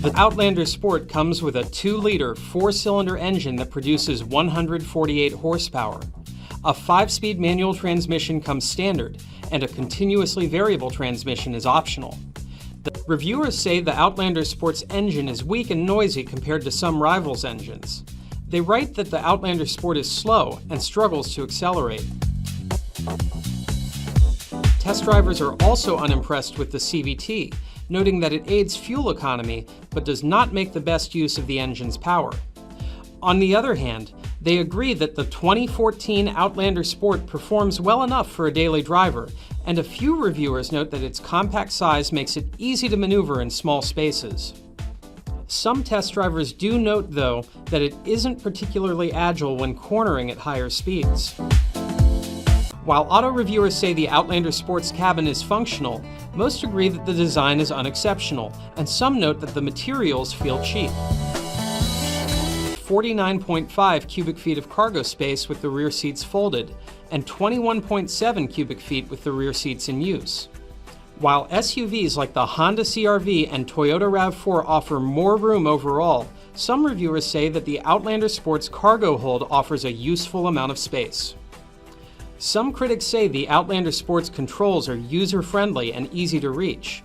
The Outlander Sport comes with a 2-liter 4-cylinder engine that produces 148 horsepower. A 5-speed manual transmission comes standard, and a continuously variable transmission is optional. The reviewers say the Outlander Sport's engine is weak and noisy compared to some rivals' engines. They write that the Outlander Sport is slow and struggles to accelerate. Test drivers are also unimpressed with the CVT, noting that it aids fuel economy but does not make the best use of the engine's power. On the other hand, they agree that the 2014 Outlander Sport performs well enough for a daily driver, and a few reviewers note that its compact size makes it easy to maneuver in small spaces. Some test drivers do note, though, that it isn't particularly agile when cornering at higher speeds. While auto reviewers say the Outlander Sport's cabin is functional, most agree that the design is unexceptional, and some note that the materials feel cheap. 49.5 cubic feet of cargo space with the rear seats folded, and 21.7 cubic feet with the rear seats in use. While SUVs like the Honda CR-V and Toyota RAV4 offer more room overall, some reviewers say that the Outlander Sport's cargo hold offers a useful amount of space. Some critics say the Outlander Sport's controls are user-friendly and easy to reach.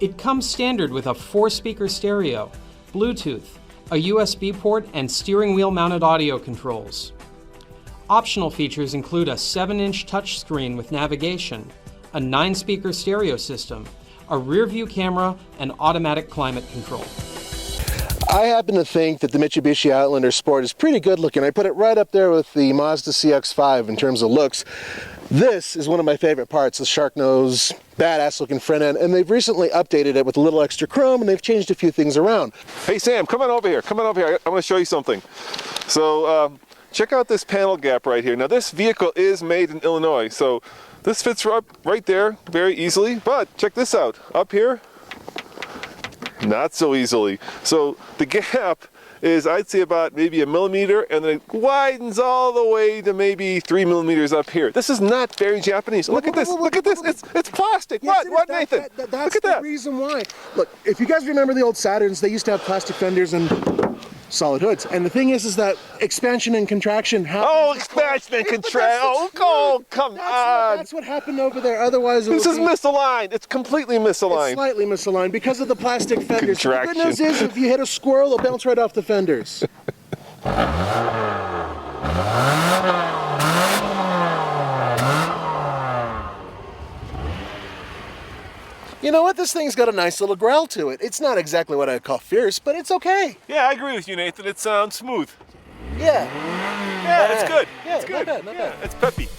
It comes standard with a 4-speaker stereo, Bluetooth, a USB port, and steering wheel mounted audio controls. Optional features include a 7-inch touchscreen with navigation, a 9-speaker stereo system, a rear-view camera, and automatic climate control. I happen to think that the Mitsubishi Outlander Sport is pretty good looking. I put it right up there with the Mazda CX-5 in terms of looks. This is one of my favorite parts, the shark nose, badass looking front end, and they've recently updated it with a little extra chrome, and they've changed a few things around. Hey Sam, come on over here, I want to show you something. So check out this panel gap right here. Now this vehicle is made in Illinois, so this fits right there very easily, but check this out, up here, not so easily. So the gap is, I'd say, about maybe 1 millimeter, and then it widens all the way to maybe 3 millimeters up here. This is not very Japanese. Look at this, look at this, it's plastic. Yes, What, Nathan? That's look at that. The reason why. Look, if you guys remember the old Saturns, they used to have plastic fenders and solid hoods. And the thing is that expansion and contraction happen. Oh, expansion and contraction. Oh, come on. That's what happened over there. Otherwise, this is misaligned. It's completely misaligned. It's slightly misaligned because of the plastic fenders. Contraction. The good news is, if you hit a squirrel, it'll bounce right off the fenders. You know what? This thing's got a nice little growl to it. It's not exactly what I'd call fierce, but it's okay. Yeah, I agree with you, Nathan. It sounds smooth. Yeah. Yeah, it's good. Yeah, it's good. Not bad, not bad. It's peppy.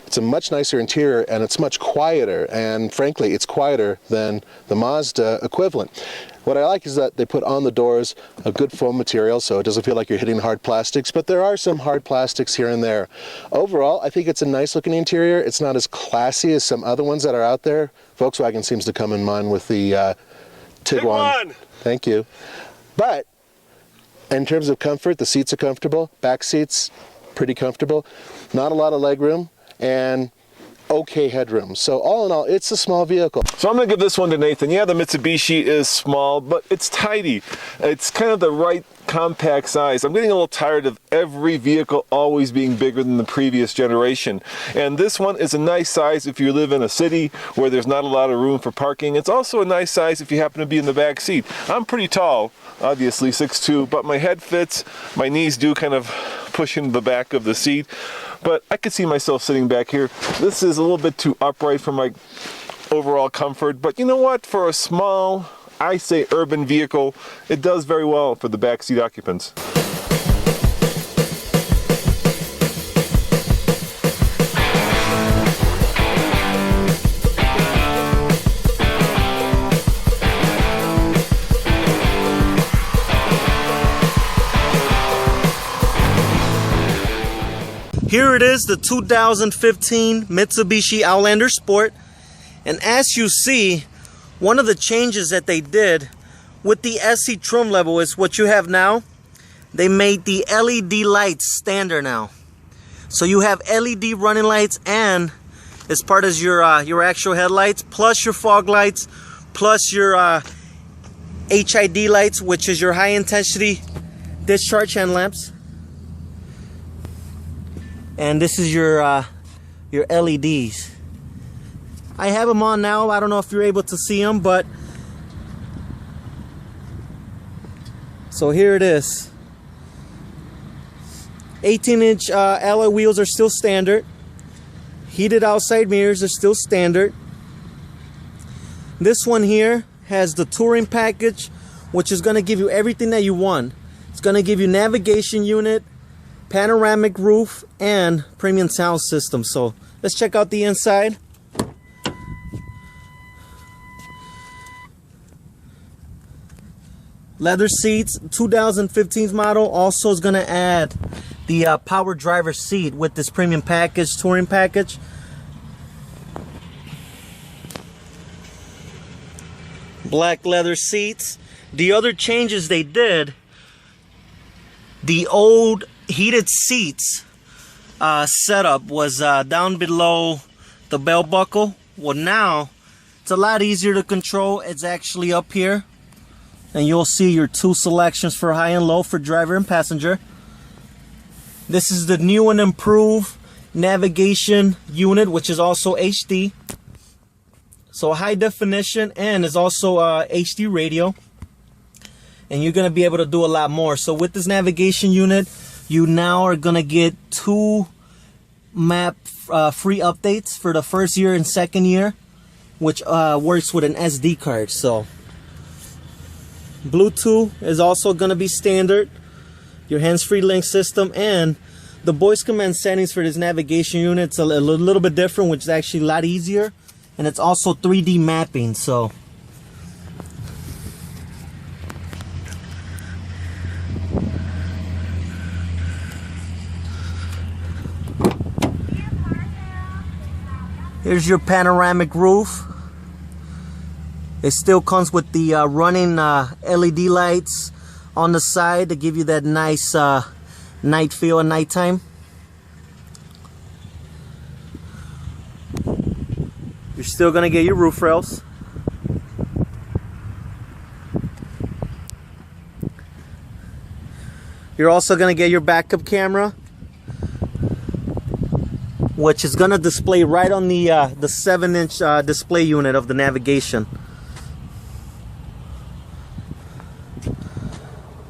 It's a much nicer interior, and it's much quieter, and frankly it's quieter than the Mazda equivalent. What I like is that they put on the doors a good foam material so it doesn't feel like you're hitting hard plastics, but there are some hard plastics here and there. Overall, I think it's a nice looking interior. It's not as classy as some other ones that are out there. Volkswagen seems to come in mind with the Tiguan. Thank you. But in terms of comfort, the seats are comfortable, back seats pretty comfortable, not a lot of leg room, and okay headroom. So all in all, it's a small vehicle. So I'm going to give this one to Nathan. Yeah, the Mitsubishi is small, but it's tidy. It's kind of the right compact size. I'm getting a little tired of every vehicle always being bigger than the previous generation. And this one is a nice size if you live in a city where there's not a lot of room for parking. It's also a nice size if you happen to be in the back seat. I'm pretty tall, obviously 6'2", but my head fits. My knees do kind of push into the back of the seat. But I could see myself sitting back here. This is a little bit too upright for my overall comfort, but you know what? For a small, I say urban vehicle, it does very well for the backseat occupants. Here it is, the 2015 Mitsubishi Outlander Sport, and as you see, one of the changes that they did with the SC trim level is what you have now. they made the LED lights standard now. So you have LED running lights, and as part of your actual headlights, plus your fog lights, plus your HID lights, which is your high intensity discharge hand lamps. And this is your LEDs. I have them on now. I don't know if you're able to see them, but so here it is. 18-inch alloy wheels are still standard. Heated outside mirrors are still standard. This one here has the touring package, which is going to give you everything that you want. It's going to give you navigation unit, panoramic roof, and premium sound system. So let's check out the inside. Leather seats, 2015's model. Also is going to add the power driver seat with this premium package, touring package. Black leather seats. The other changes they did, the old heated seats setup was down below the belt buckle. Well, now it's a lot easier to control. It's actually up here, and you'll see your two selections for high and low for driver and passenger. This is the new and improved navigation unit, which is also HD. So high definition, and is also HD radio. And you're going to be able to do a lot more. So with this navigation unit, you now are going to get 2 map free updates for the first year and second year, which works with an SD card. So Bluetooth is also going to be standard. Your hands-free link system, and the voice command settings for this navigation unit, it's a little bit different, which is actually a lot easier, and it's also 3D mapping. So here's your panoramic roof. It still comes with the running LED lights on the side to give you that nice night feel at nighttime. You're still gonna get your roof rails. You're also gonna get your backup camera, which is gonna display right on the 7-inch display unit of the navigation.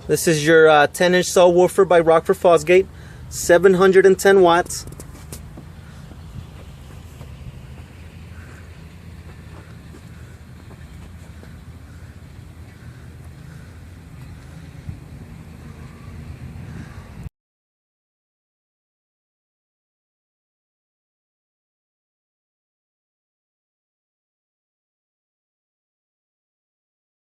This is your 10-inch subwoofer by Rockford Fosgate, 710 watts.